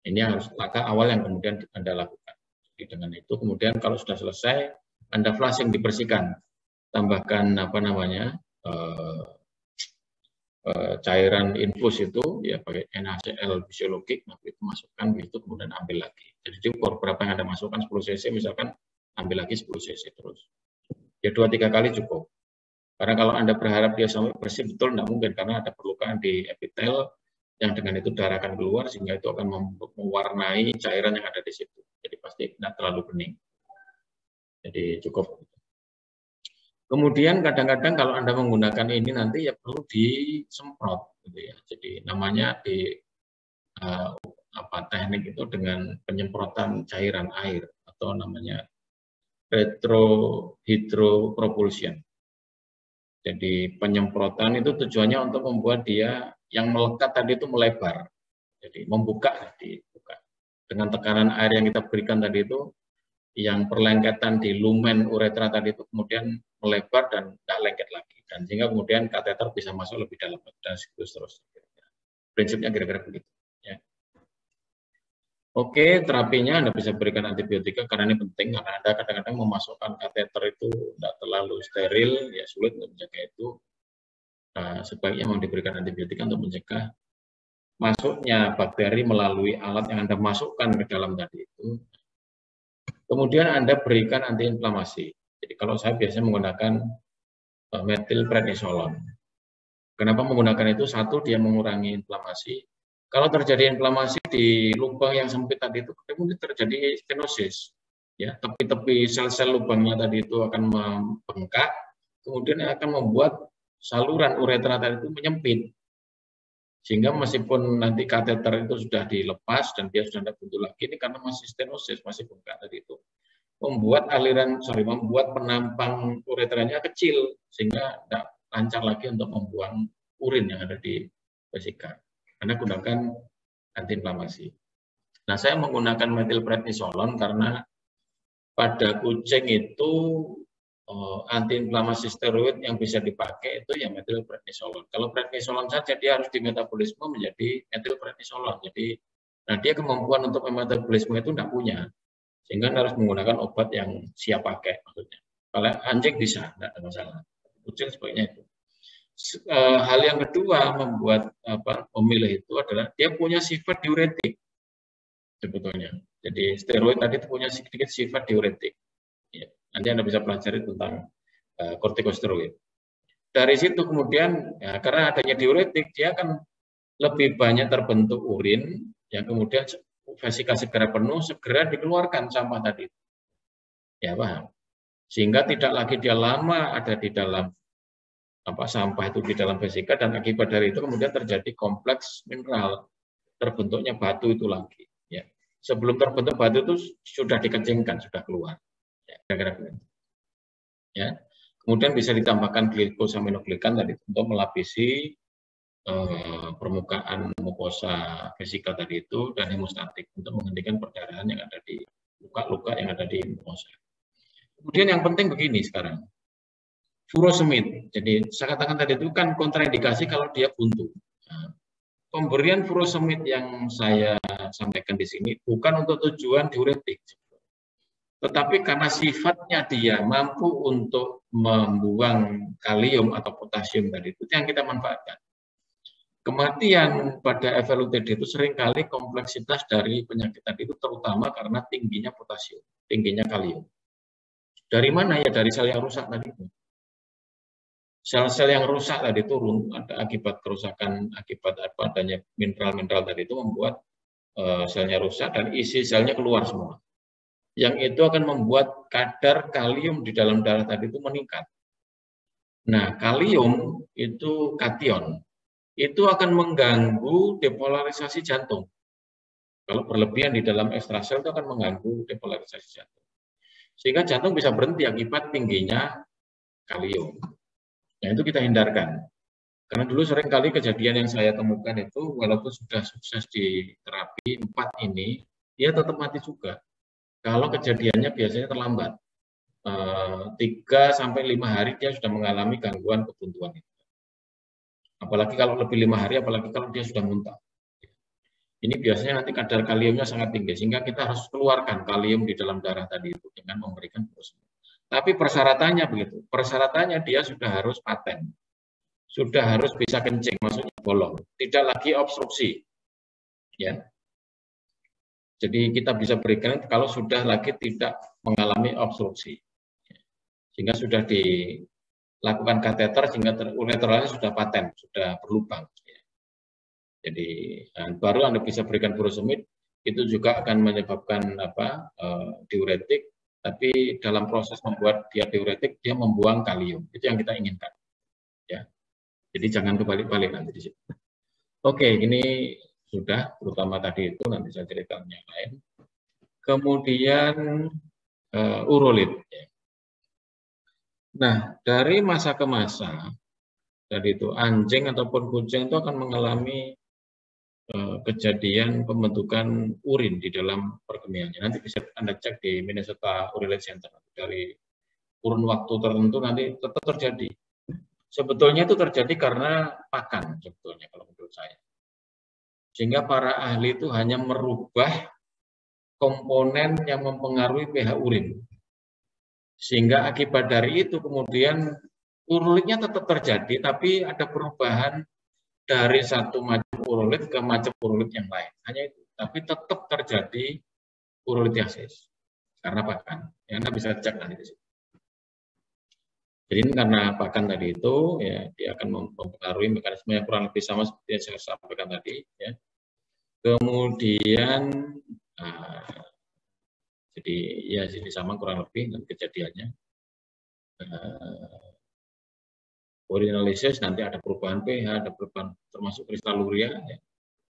Ini harus langkah awal yang kemudian Anda lakukan. Jadi dengan itu kemudian kalau sudah selesai, Anda flushing, dibersihkan, tambahkan apa namanya, cairan infus itu ya pakai NaCl fisiologik, nah itu masukkan begitu kemudian ambil lagi. Jadi diukur berapa yang Anda masukkan 10 cc misalkan ambil lagi 10 cc terus. Ya 2-3 kali cukup. Karena kalau Anda berharap dia sampai bersih betul tidak mungkin karena ada perlukaan di epitel yang dengan itu darah akan keluar sehingga itu akan mewarnai cairan yang ada di situ. Jadi pasti tidak terlalu bening. Jadi cukup. Kemudian kadang-kadang kalau Anda menggunakan ini nanti ya perlu disemprot, gitu ya. Jadi namanya di teknik itu dengan penyemprotan cairan air atau namanya retrohydropropulsion. Jadi penyemprotan itu tujuannya untuk membuat dia yang melekat tadi itu melebar, jadi membuka tadi. Dengan tekanan air yang kita berikan tadi itu, yang perlengketan di lumen uretra tadi itu kemudian melebar dan tidak lengket lagi, dan sehingga kemudian kateter bisa masuk lebih dalam dan seterusnya. Prinsipnya kira-kira begitu. Ya. Oke, terapinya Anda bisa berikan antibiotika karena ini penting karena Anda kadang-kadang memasukkan kateter itu tidak terlalu steril, ya sulit untuk menjaga itu. Nah, sebaiknya mau diberikan antibiotika untuk mencegah masuknya bakteri melalui alat yang Anda masukkan ke dalam tadi itu. Kemudian Anda berikan antiinflamasi. Jadi kalau saya biasanya menggunakan metilprednisolon. Kenapa menggunakan itu? Satu, dia mengurangi inflamasi. Kalau terjadi inflamasi di lubang yang sempit tadi itu, kemudian terjadi stenosis. Ya, tepi-tepi sel-sel lubangnya tadi itu akan membengkak, kemudian akan membuat saluran uretra tadi itu menyempit. Sehingga meskipun nanti kateter itu sudah dilepas dan dia sudah tidak buntu lagi, ini karena masih stenosis, masih bengkak tadi itu, membuat membuat penampang uretranya kecil sehingga tidak lancar lagi untuk membuang urin yang ada di vesika. Karena gunakan antiinflamasi. Nah, saya menggunakan metilprednisolon karena pada kucing itu antiinflamasi steroid yang bisa dipakai itu ya metilprednisolon. Kalau prednisolon saja dia harus dimetabolisme menjadi metilprednisolon. Jadi, nah dia kemampuan untuk metabolisme itu tidak punya, sehingga harus menggunakan obat yang siap pakai maksudnya. Kalau anjing bisa, tidak ada masalah. Kucing sebaiknya itu. Hal yang kedua membuat memilih itu adalah dia punya sifat diuretik sebetulnya. Jadi steroid tadi itu punya sedikit sifat diuretik. Ya. Nanti Anda bisa pelajari tentang kortikosteroid. Dari situ kemudian, ya, karena adanya diuretik, dia akan lebih banyak terbentuk urin, yang kemudian vesika segera penuh, segera dikeluarkan sampah tadi. Ya paham? Sehingga tidak lagi dia lama ada di dalam sampah itu di dalam vesika, dan akibat dari itu kemudian terjadi kompleks mineral, terbentuknya batu itu lagi. Ya. Sebelum terbentuk batu itu sudah dikencingkan, sudah keluar. Kira-kira ya. Kemudian bisa ditambahkan glikosaminoglikan tadi untuk melapisi permukaan mukosa vesika tadi itu dan hemostatik untuk menghentikan perdarahan yang ada di luka-luka yang ada di mukosa. Kemudian yang penting begini sekarang, furosemid. Jadi saya katakan tadi itu kan kontraindikasi kalau dia buntu. Nah, pemberian furosemid yang saya sampaikan di sini bukan untuk tujuan diuretik. Tetapi karena sifatnya dia mampu untuk membuang kalium atau potasium tadi itu yang kita manfaatkan. Kematian pada FLUTD itu seringkali kompleksitas dari penyakit tadi itu terutama karena tingginya potasium, tingginya kalium. Dari mana ya? Dari sel yang rusak tadi itu. Sel-sel yang rusak tadi itu ada akibat kerusakan, akibat adanya mineral-mineral tadi itu membuat selnya rusak dan isi selnya keluar semua. Yang itu akan membuat kadar kalium di dalam darah tadi itu meningkat. Nah, kalium itu kation. Itu akan mengganggu depolarisasi jantung. Kalau berlebihan di dalam ekstrasel itu akan mengganggu depolarisasi jantung. Sehingga jantung bisa berhenti akibat tingginya kalium. Nah, itu kita hindarkan. Karena dulu sering kali kejadian yang saya temukan itu, walaupun sudah sukses di terapi 4 ini, dia tetap mati juga. Kalau kejadiannya biasanya terlambat, 3-5 hari dia sudah mengalami gangguan kebuntuan itu. Apalagi kalau lebih 5 hari, apalagi kalau dia sudah muntah. Ini biasanya nanti kadar kaliumnya sangat tinggi, sehingga kita harus keluarkan kalium di dalam darah tadi itu dengan memberikan furosemid. Tapi persyaratannya begitu, persyaratannya dia sudah harus paten. sudah harus bisa kencing, maksudnya bolong, tidak lagi obstruksi, ya. Jadi kita bisa berikan kalau sudah lagi tidak mengalami obstruksi, sehingga sudah dilakukan kateter sehingga ureteralnya sudah paten, sudah berlubang. Ya. Jadi baru Anda bisa berikan furosemid, itu juga akan menyebabkan diuretik, tapi dalam proses membuat dia diuretik dia membuang kalium, itu yang kita inginkan. Ya. Jadi jangan kebalik-balik nanti di situ. Oke, ini sudah, terutama tadi itu, nanti saya ceritakan yang lain. Kemudian urolit. Nah, dari masa ke masa, tadi itu anjing ataupun kucing itu akan mengalami kejadian pembentukan urin di dalam perkemiannya. Nanti bisa Anda cek di Minnesota Urolite Center. Dari kurun waktu tertentu nanti tetap terjadi. Sebetulnya itu terjadi karena pakan, sebetulnya kalau menurut saya. Sehingga para ahli itu hanya merubah komponen yang mempengaruhi pH urin. Sehingga akibat dari itu kemudian urolitnya tetap terjadi, tapi ada perubahan dari satu macam urolit ke macam urolit yang lain. Hanya itu. Tapi tetap terjadi urolitiasis karena pakan. Ya, Anda bisa cek nanti di situ. Jadi karena pakan tadi itu, ya, dia akan mempengaruhi mekanisme yang kurang lebih sama seperti yang saya sampaikan tadi. Ya. Kemudian, jadi ya sini sama kurang lebih dan kejadiannya. Urinalisis nanti ada perubahan pH, ada perubahan termasuk kristaluria. Ya.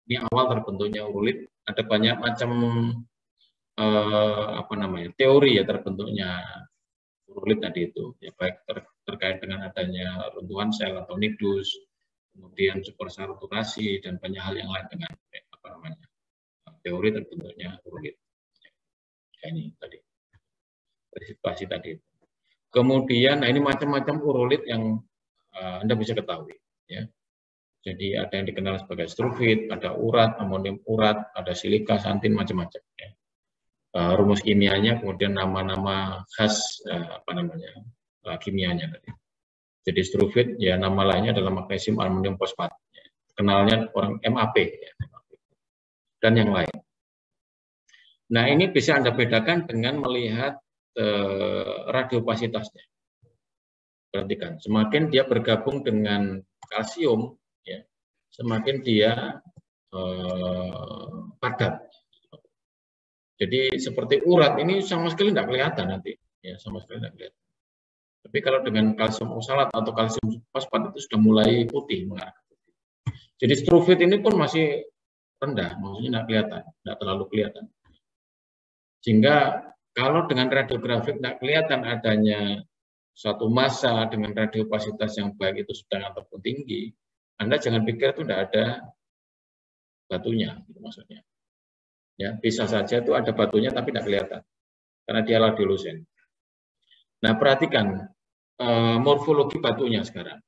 Ini awal terbentuknya urolit. Ada banyak macam teori ya terbentuknya urolit tadi itu. Ya, baik terkait dengan adanya runtuhan sel atau nidus, kemudian supersaturasi dan banyak hal yang lain dengan teori terbentuknya urolit. Ya, ini tadi situasi tadi. Kemudian, nah ini macam-macam urolit yang Anda bisa ketahui. Ya. Jadi ada yang dikenal sebagai struvit, ada urat, amonium urat, ada silika, santin, macam-macam. Ya. Rumus kimianya, kemudian nama-nama khas kimianya tadi. Jadi struvit, ya nama lainnya adalah magnesium aluminium fosfat. Ya. Kenalnya orang MAP, ya. Dan yang lain. Nah ini bisa Anda bedakan dengan melihat radiopasitasnya. Perhatikan, semakin dia bergabung dengan kalsium, ya, semakin dia padat. Jadi seperti urat ini sama sekali tidak kelihatan nanti, ya sama sekali tidak kelihatan. Tapi kalau dengan kalsium oksalat atau kalsium fosfat itu sudah mulai putih mengarah ke putih. Jadi struvit ini pun masih rendah, maksudnya tidak kelihatan, tidak terlalu kelihatan. Sehingga kalau dengan radiografik tidak kelihatan adanya suatu massa dengan radiopasitas yang baik itu sedang ataupun tinggi, Anda jangan pikir itu tidak ada batunya, gitu maksudnya. Ya, bisa saja itu ada batunya tapi tidak kelihatan karena dia radiolusen. Nah, perhatikan morfologi batunya sekarang.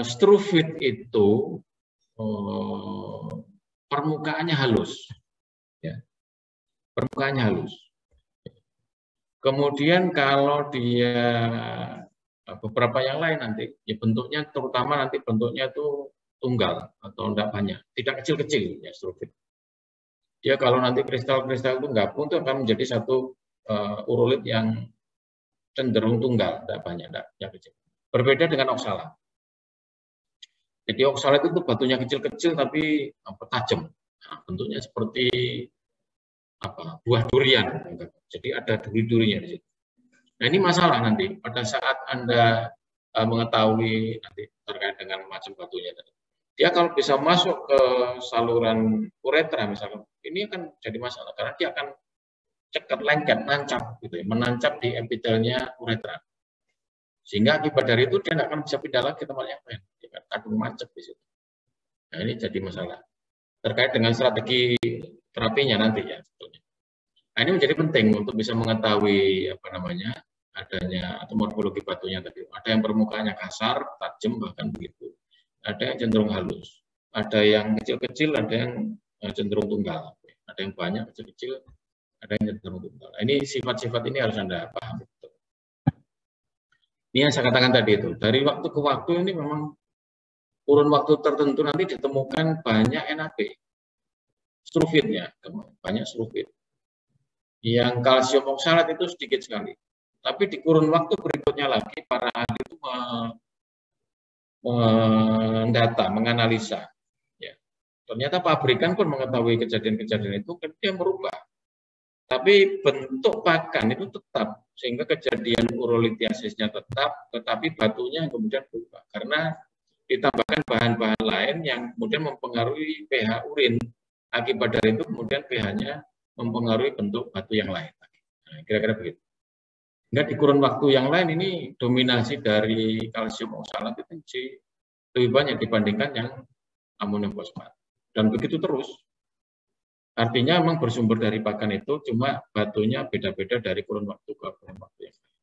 Struvit itu permukaannya halus, ya. Permukaannya halus. Kemudian kalau dia beberapa yang lain nanti, ya bentuknya terutama nanti bentuknya itu tunggal atau tidak banyak, tidak kecil-kecil ya struvit. Dia kalau nanti kristal-kristal itu gabung itu akan menjadi satu urolit yang cenderung tunggal, tidak banyak, tidak kecil. Berbeda dengan oksalat. Jadi oksalat itu batunya kecil-kecil tapi tajam. Nah, bentuknya seperti buah durian. Jadi ada duri-durinya di situ. Nah ini masalah nanti pada saat Anda mengetahui nanti terkait dengan macam batunya tadi. Dia kalau bisa masuk ke saluran uretra misalnya, ini akan jadi masalah karena dia akan cekat lengket, nancap gitu ya, menancap di epitelnya uretra. Sehingga akibat dari itu dia tidak akan bisa pindah lagi ke tempat yang lain. Dia akan kadung mancap di situ. Nah ini jadi masalah. Terkait dengan strategi terapinya nanti ya sebetulnya. Nah, ini menjadi penting untuk bisa mengetahui adanya atau morfologi batunya tadi. Ada yang permukaannya kasar, tajam bahkan begitu. Ada yang cenderung halus. Ada yang kecil-kecil, ada yang cenderung tunggal. Ada yang banyak kecil-kecil, ada yang cenderung tunggal. Nah, ini sifat-sifat ini harus Anda pahami. Ini yang saya katakan tadi itu, dari waktu ke waktu ini memang kurun waktu tertentu nanti ditemukan banyak NAB, struvitnya, banyak struvit. Yang kalsium oksalat itu sedikit sekali. Tapi di kurun waktu berikutnya lagi, para ahli itu mendata, menganalisa. Ya. Ternyata pabrikan pun mengetahui kejadian-kejadian itu, dia merubah. Tapi bentuk pakan itu tetap, sehingga kejadian urolitiasisnya tetap, tetapi batunya kemudian berubah. Karena ditambahkan bahan-bahan lain yang kemudian mempengaruhi pH urin. Akibat dari itu kemudian pH-nya mempengaruhi bentuk batu yang lain. Nah, kira-kira begitu. Hingga di kurun waktu yang lain ini dominasi dari kalsium oksalat itu lebih banyak dibandingkan yang amonium fosfat. Dan begitu terus. Artinya memang bersumber dari pakan itu, cuma batunya beda-beda dari kurun waktu ke kurun waktu yang lain.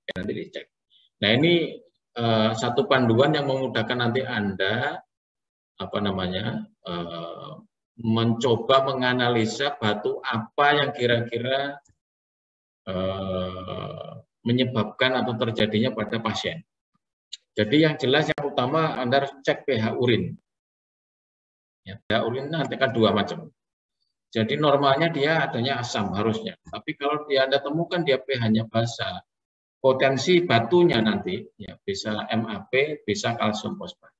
Ya, nanti dicek. Nah ini satu panduan yang memudahkan nanti Anda mencoba menganalisa batu apa yang kira-kira menyebabkan atau terjadinya pada pasien. Jadi yang jelas yang utama Anda harus cek pH urin. Ya, pH urin nanti kan dua macam. Jadi normalnya dia adanya asam harusnya. Tapi kalau Anda temukan dia pH-nya basa, potensi batunya nanti ya bisa MAP, bisa kalsium fosfat.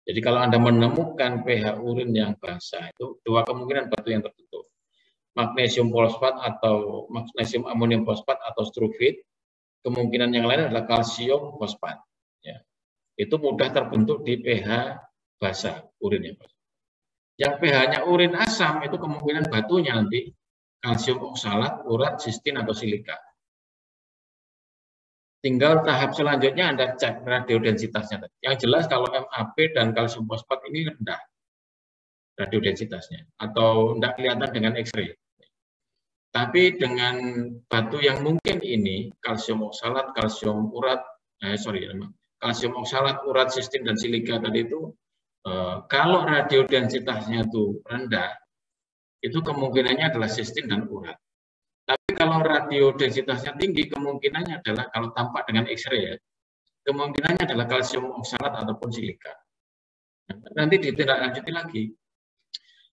Jadi kalau Anda menemukan pH urin yang basa itu dua kemungkinan batu yang tertutup. Magnesium fosfat atau magnesium amonium fosfat atau struvit. Kemungkinan yang lain adalah kalsium fosfat. Ya. Itu mudah terbentuk di pH basa urin yang basa. Yang pH-nya urin asam itu kemungkinan batunya nanti kalsium oksalat, urat, sistin atau silika. Tinggal tahap selanjutnya Anda cek radiodensitasnya. Yang jelas kalau MAP dan kalsium fosfat ini rendah radiodensitasnya atau tidak kelihatan dengan X-ray. Tapi dengan batu yang mungkin ini kalsium oksalat, kalsium urat, kalsium oksalat, urat, sistin dan silika tadi itu kalau radiodensitasnya itu rendah, itu kemungkinannya adalah sistin dan urat. Tapi kalau radiodensitasnya tinggi, kemungkinannya adalah kalau tampak dengan X-ray ya, kemungkinannya adalah kalsium oksalat ataupun silika. Nanti ditindaklanjuti lagi.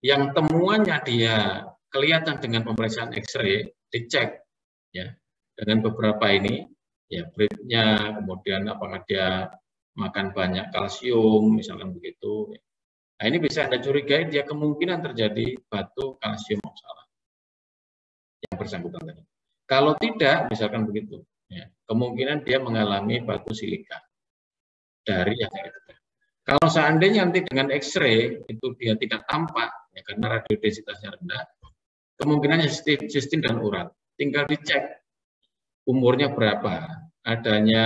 Yang temuannya dia kelihatan dengan pemeriksaan X-ray, dicek ya dengan beberapa ini, ya breednya, kemudian apakah dia makan banyak kalsium, misalkan begitu. Nah ini bisa Anda curigai dia kemungkinan terjadi batu kalsium oksalat yang bersangkutan tadi. Kalau tidak, misalkan begitu, ya, kemungkinan dia mengalami batu silika dari yang itu. Kalau seandainya nanti dengan X-ray itu dia tidak tampak, ya, karena radiodensitasnya rendah, kemungkinannya sistin dan urat. Tinggal dicek umurnya berapa, adanya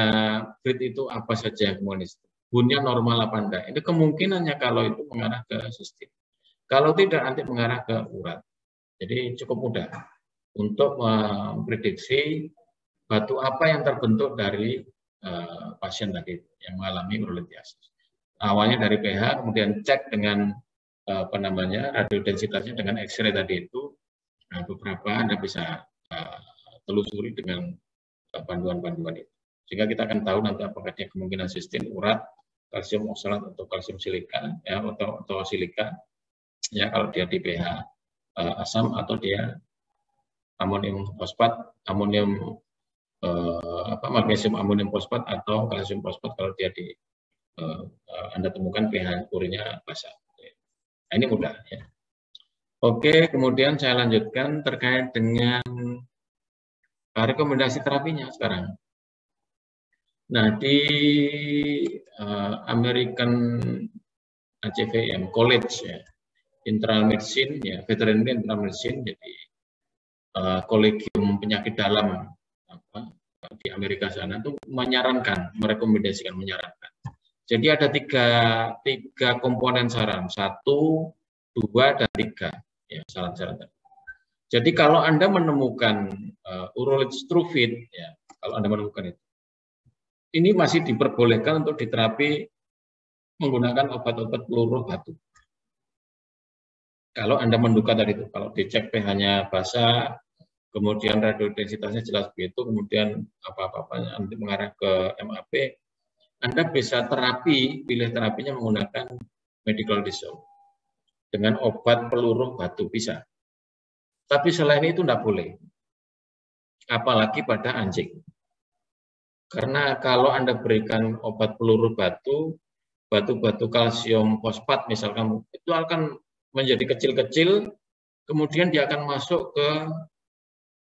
breed itu apa saja yang komunis, bunnya normal apa enggak. Itu kemungkinannya kalau itu mengarah ke sistin. Kalau tidak nanti mengarah ke urat. Jadi cukup mudah untuk memprediksi batu apa yang terbentuk dari pasien tadi yang mengalami urolitiasis. Awalnya dari pH, kemudian cek dengan radiodensitasnya dengan X-ray tadi itu. Nah, beberapa Anda bisa telusuri dengan panduan-panduan itu. Sehingga kita akan tahu nanti apakah dia kemungkinan sistin, urat, kalsium oksalat atau kalsium silika, ya, atau silika, ya kalau dia di pH asam atau dia amonium fosfat, magnesium amonium fosfat atau kalsium fosfat kalau dia di Anda temukan pH urinnya basa. Nah, ini mudah ya. Oke, kemudian saya lanjutkan terkait dengan rekomendasi terapinya sekarang. Nah, di American ACVM College ya, Internal Medicine ya, Veterinary Internal Medicine, jadi kolegium penyakit dalam di Amerika sana itu merekomendasikan. Jadi ada tiga komponen saran, 1, 2, dan 3 ya saran-saran. Jadi kalau Anda menemukan urolit struvit, ya kalau Anda menemukan itu, ini masih diperbolehkan untuk diterapi menggunakan obat-obat peluruh batu. Kalau Anda menduga tadi itu, kalau dicek pH-nya basa, kemudian radiodensitasnya jelas begitu, kemudian apa-apanya nanti mengarah ke MAP, Anda bisa pilih terapinya menggunakan medical dissolve dengan obat peluruh batu bisa. Tapi selain itu tidak boleh, apalagi pada anjing. Karena kalau Anda berikan obat peluruh batu-batu kalsium fosfat misalkan, itu akan menjadi kecil-kecil, kemudian dia akan masuk ke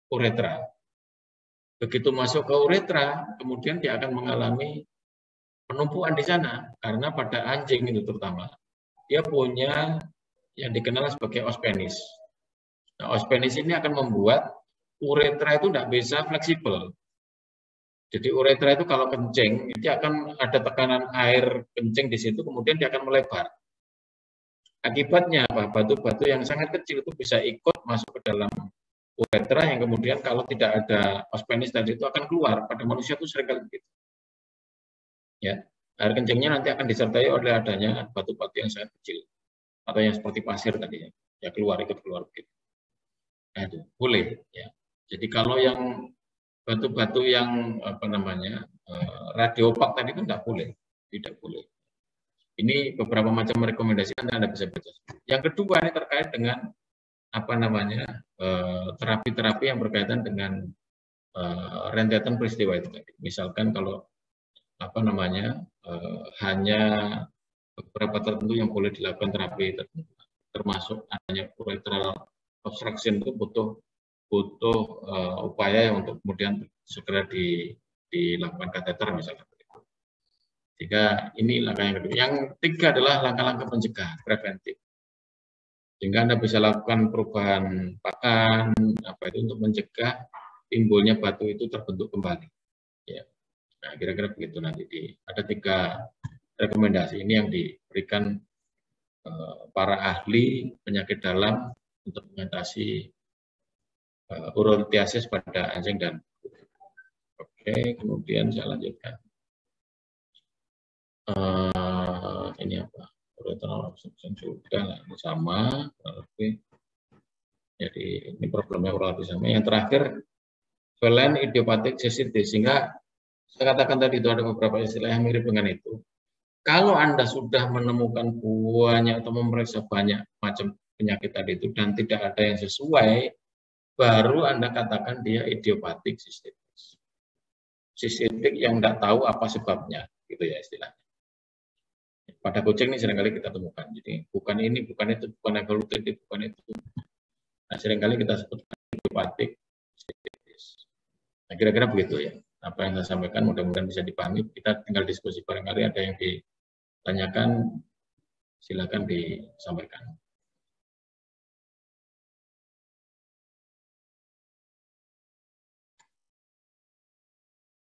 uretra. Begitu masuk ke uretra, kemudian dia akan mengalami penumpukan di sana, karena pada anjing itu terutama, dia punya yang dikenal sebagai ospenis. Nah, ospenis ini akan membuat uretra itu tidak bisa fleksibel. Jadi uretra itu kalau kencing, itu akan ada tekanan air kencing di situ, kemudian dia akan melebar. Akibatnya apa? Batu-batu yang sangat kecil itu bisa ikut masuk ke dalam uretra yang kemudian kalau tidak ada ospenis tadi itu akan keluar. Pada manusia itu seringkali begitu. Ya, air kencingnya nanti akan disertai oleh adanya batu-batu yang sangat kecil atau yang seperti pasir tadi ya keluar ikut keluar begitu. Nah, itu boleh ya. Jadi kalau yang batu-batu yang radiopak tadi itu tidak boleh. Ini beberapa macam rekomendasi Anda bisa baca. Yang kedua ini terkait dengan terapi-terapi yang berkaitan dengan rentetan peristiwa itu tadi. Misalkan kalau hanya beberapa tertentu yang boleh dilakukan terapi tertentu, termasuk adanya uretral obstruction itu butuh upaya untuk kemudian segera dilakukan kateter misalnya. Sehingga ini langkah yang kedua. Yang ketiga adalah langkah-langkah mencegah preventif. Sehingga Anda bisa lakukan perubahan pakan itu untuk mencegah timbulnya batu itu terbentuk kembali. Ya. Nah, kira-kira begitu nanti ada 3 rekomendasi ini yang diberikan para ahli penyakit dalam untuk mengatasi urolithiasis pada anjing dan kuda. Oke, kemudian saya lanjutkan. Ini apa? Uretral obstruction juga sama. Jadi ini problemnya kurang lebih sama. Yang terakhir, feline idiopathic cystitis. Sehingga saya katakan tadi itu ada beberapa istilah yang mirip dengan itu. Kalau Anda sudah menemukan banyak atau memeriksa banyak macam penyakit tadi itu dan tidak ada yang sesuai, baru Anda katakan dia idiopathic cystitis. Sistitik yang tidak tahu apa sebabnya, gitu ya istilahnya. Pada kucing ini seringkali kita temukan. Jadi bukan ini, bukan itu, bukan evolutif, bukan itu. Nah, seringkali kita sebutkan idiopathic cystitis. Nah, kira-kira begitu ya. Apa yang saya sampaikan mudah-mudahan bisa dipahami. Kita tinggal diskusi barangkali ada yang ditanyakan, silakan disampaikan.